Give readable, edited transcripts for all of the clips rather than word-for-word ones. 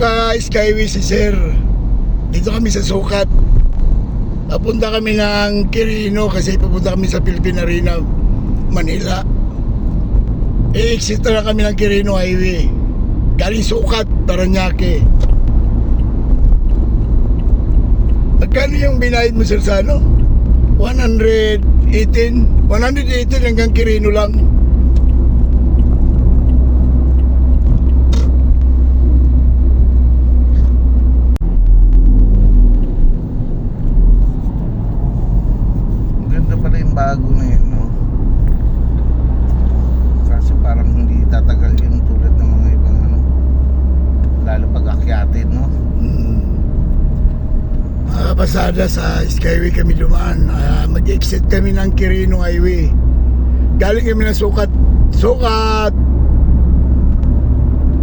Naka-skyway si sir. Dito kami sa Sukat. Papunta kami ng Quirino kasi papunta kami sa Philippine Arena, Manila. E-exit na lang kami ng Quirino Highway. Galing Sukat, Paranaque. Magkano yung binayad mo sir sa ano? 118 hanggang Quirino lang. Ganda pala yung bago na yun, no? Kasi parang hindi tatagal yung tulad ng mga ibang ano, lalo pag akyatin, no? Mga pasada sa Skyway kami dumaan. Mag-exit kami ng Quirino Highway. Galing kami ng Sukat.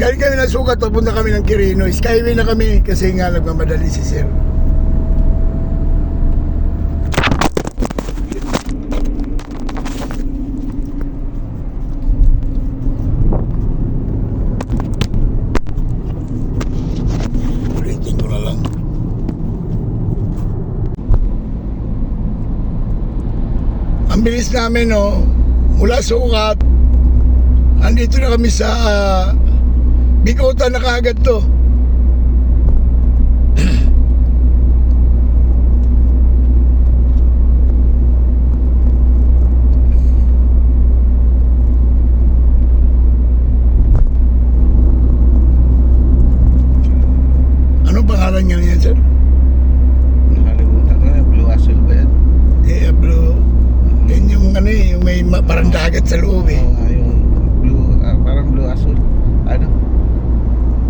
Galing kami ng Sukat, papunta kami ng Quirino. Skyway na kami kasi nga nagmamadali si sir. Ulitin ko na lang. Ang bilis namin, no? Mula Sukat, andito na kami sa Bicota na kaagad to. Anong pangalan niya niyan, sir? Nakalimutan ko na, Blue Azul ba yan? Blue. Yan yung ano eh, yung may parang dagat sa loob eh. Oo nga, yung blue, parang Blue Azul. Ano?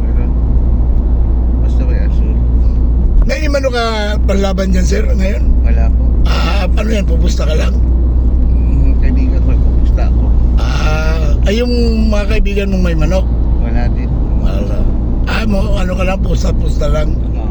Meron. Basta may Azul. Naimano ka panlaban dyan, sir, ngayon? Wala po. Ano yan, pupusta ka lang? Kaibigan ko, pupusta ako. Ay yung mga kaibigan mong may manok? Wala din. Wala. Ano ka lang, pusta lang. Oo.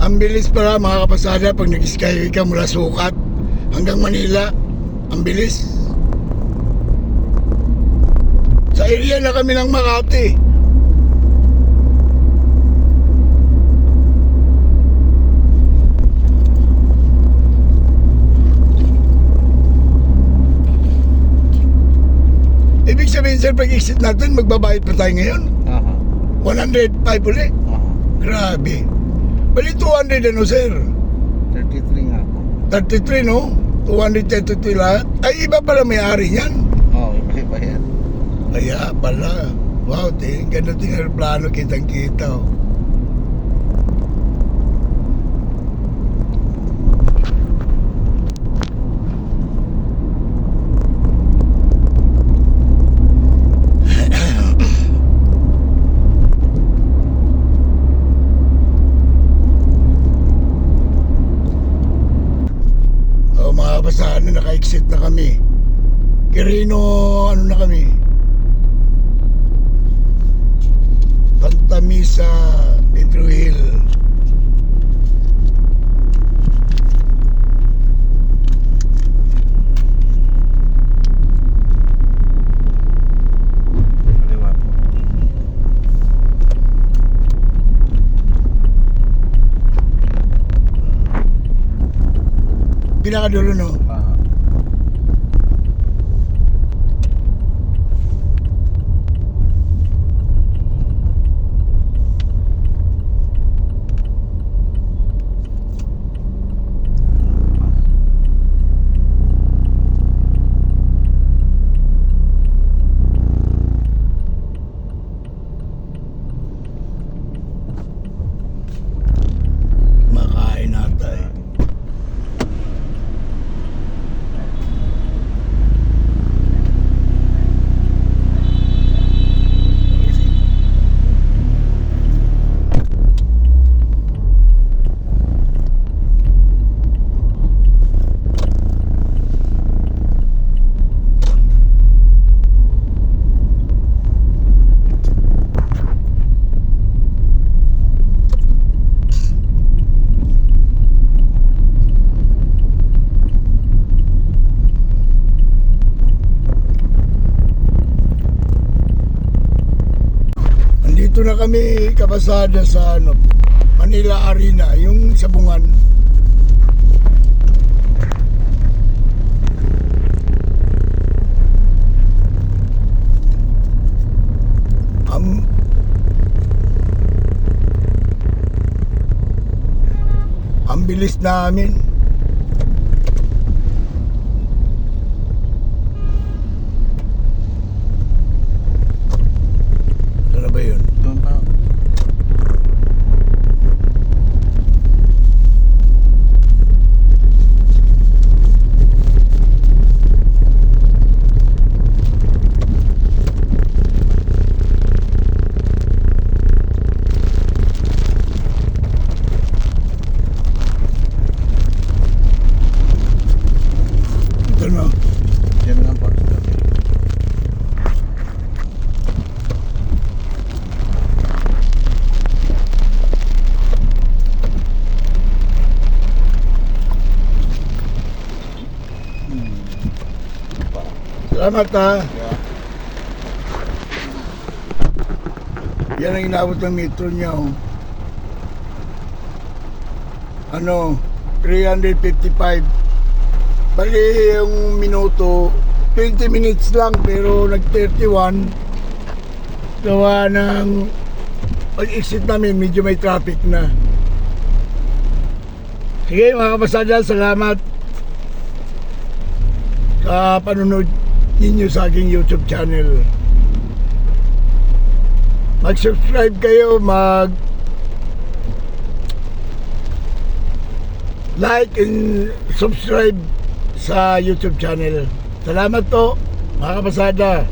Ang bilis para mga kapasada pag nag-skyway ka mula Sukat hanggang Manila. Ang bilis. Sa area na kami ng Makati. Ibig sabihin sir, pag exit natin, magbabayad pa tayo ngayon. Aha. 105 ulit. Aha. Grabe. Bali 200 ano sir? 33 nga po. 33 no? 233 lahat. Ay iba pala may-ari niyan. Oo, iba-iba yan. Kaya pala. Wow, ganda tingnan plano, kitang kita. Oh. Mga basahan na naka-exit na kami. Quirino, ano na kami? Pantamisa, Pedro Hill. Kaliwa po. Pinakadulo no? Aha. Nandito na kami kapasada sa ano, Manila Arena, yung sabungan. Ang ang bilis namin. Ano ba yun? Doon pa. Ito na. Yan nga po. Salamat ha. Yeah. Yan ang inabot ng metro niya. Oh. Ano, 355. Bali yung minuto, 20 minutes lang pero nag-31. Gawa ng pag-exit namin, medyo may traffic na. Sige mga kapasada, salamat sa panunod ninyo sa aking YouTube channel. Mag-subscribe kayo, like and subscribe sa YouTube channel. Salamat po mga kapasada.